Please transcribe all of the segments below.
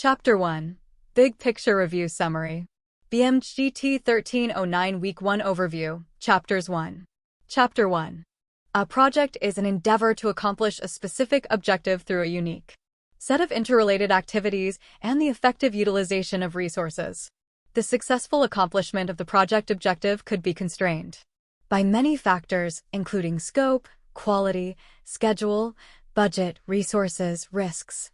Chapter 1. Big Picture Review Summary. BMGT 1309 Week 1 Overview. Chapters 1. Chapter 1. A project is an endeavor to accomplish a specific objective through a unique set of interrelated activities and the effective utilization of resources. The successful accomplishment of the project objective could be constrained by many factors, including scope, quality, schedule, budget, resources, risks,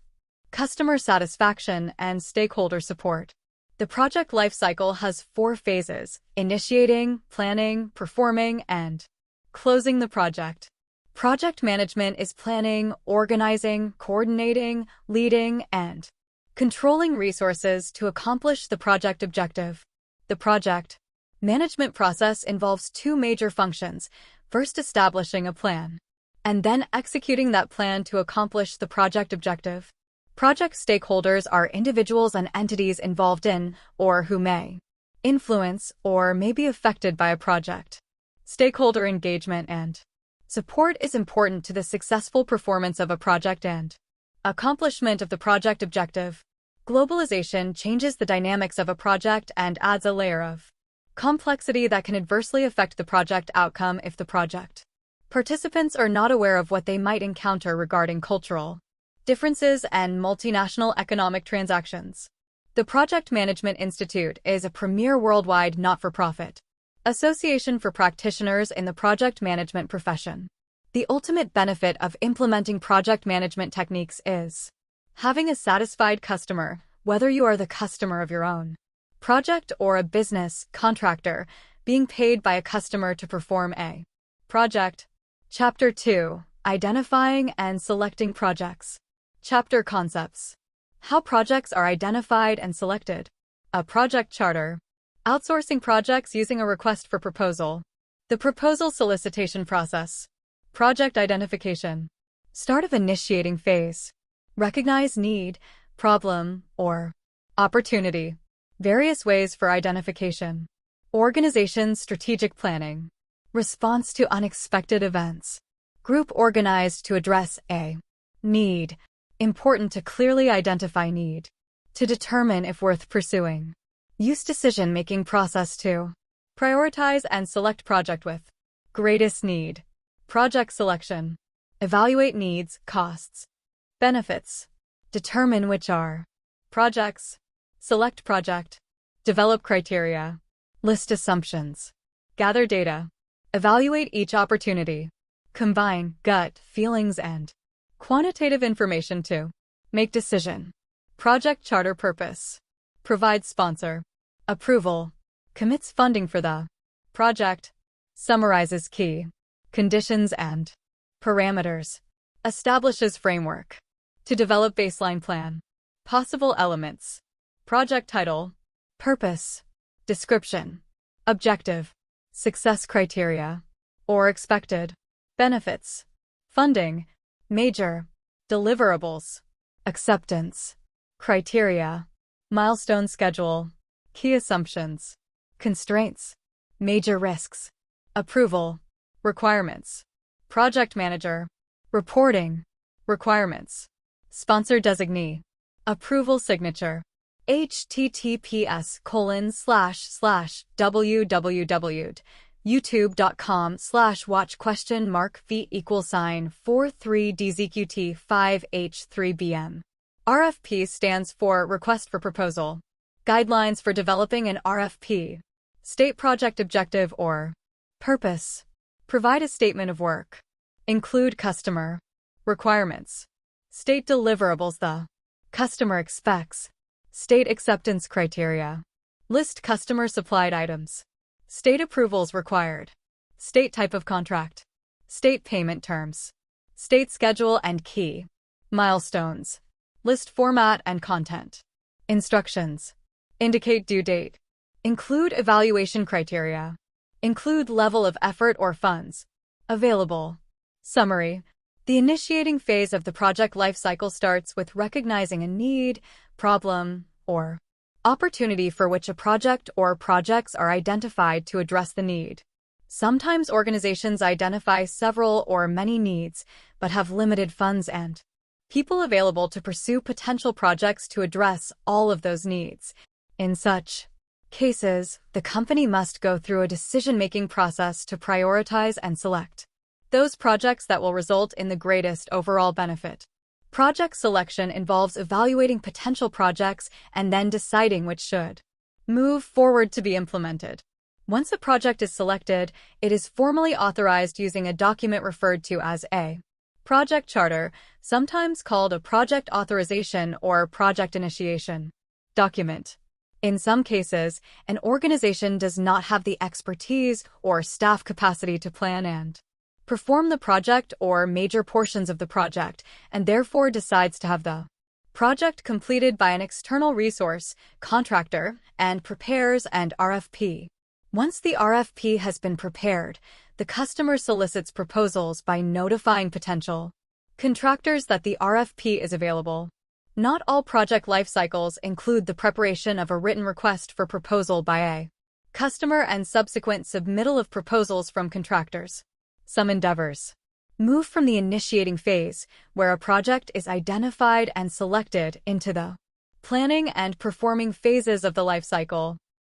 customer satisfaction, and stakeholder support. The project lifecycle has 4 phases: initiating, planning, performing, and closing the project. Project management is planning, organizing, coordinating, leading, and controlling resources to accomplish the project objective. The project management process involves 2 major functions: first establishing a plan, and then executing that plan to accomplish the project objective. Project stakeholders are individuals and entities involved in, or who may influence, or may be affected by a project. Stakeholder engagement and support is important to the successful performance of a project and accomplishment of the project objective. Globalization changes the dynamics of a project and adds a layer of complexity that can adversely affect the project outcome if the project participants are not aware of what they might encounter regarding cultural differences and multinational economic transactions. The Project Management Institute is a premier worldwide not-for-profit association for practitioners in the project management profession. The ultimate benefit of implementing project management techniques is having a satisfied customer, whether you are the customer of your own project or a business contractor being paid by a customer to perform a project. Chapter 2. Identifying and selecting projects. Chapter Concepts. How projects are identified and selected. A project charter. Outsourcing projects using a request for proposal. The proposal solicitation process. Project identification. Start of initiating phase. Recognize need, problem, or opportunity. Various ways for identification. Organization strategic planning. Response to unexpected events. Group organized to address a need. Important to clearly identify need. To determine if worth pursuing. Use decision-making process to prioritize and select project with greatest need. Project selection. Evaluate needs, costs, benefits. Determine which are projects. Select project. Develop criteria. List assumptions. Gather data. Evaluate each opportunity. Combine gut feelings and quantitative information to make decision. Project charter purpose. Provides sponsor approval. Commits funding for the project. Summarizes key conditions and parameters. Establishes framework to develop baseline plan. Possible elements. Project title. Purpose. Description. Objective. Success criteria. Or expected. Benefits. Funding. Major. Deliverables. Acceptance. Criteria. Milestone schedule. Key assumptions. Constraints. Major risks. Approval. Requirements. Project manager. Reporting. Requirements. Sponsor designee. Approval signature. https://www.youtube.com/watch?mark_feet=43DZQT5H3BM. RFP stands for Request for Proposal. Guidelines for developing an RFP. State project objective or purpose. Provide a statement of work. Include customer requirements. State deliverables the customer expects. State acceptance criteria. List customer supplied items. State approvals required. State type of contract. State payment terms. State schedule and key milestones. List format and content. Instructions. Indicate due date. Include evaluation criteria. Include level of effort or funds available. Summary. The initiating phase of the project lifecycle starts with recognizing a need, problem, or opportunity for which a project or projects are identified to address the need. Sometimes organizations identify several or many needs, but have limited funds and people available to pursue potential projects to address all of those needs. In such cases, the company must go through a decision-making process to prioritize and select those projects that will result in the greatest overall benefit. Project selection involves evaluating potential projects and then deciding which should move forward to be implemented. Once a project is selected, it is formally authorized using a document referred to as a project charter, sometimes called a project authorization or project initiation document. In some cases, an organization does not have the expertise or staff capacity to plan and perform the project or major portions of the project, and therefore decides to have the project completed by an external resource, contractor, and prepares an RFP. Once the RFP has been prepared, the customer solicits proposals by notifying potential contractors that the RFP is available. Not all project life cycles include the preparation of a written request for proposal by a customer and subsequent submittal of proposals from contractors. Some endeavors move from the initiating phase, where a project is identified and selected, into the planning and performing phases of the life cycle.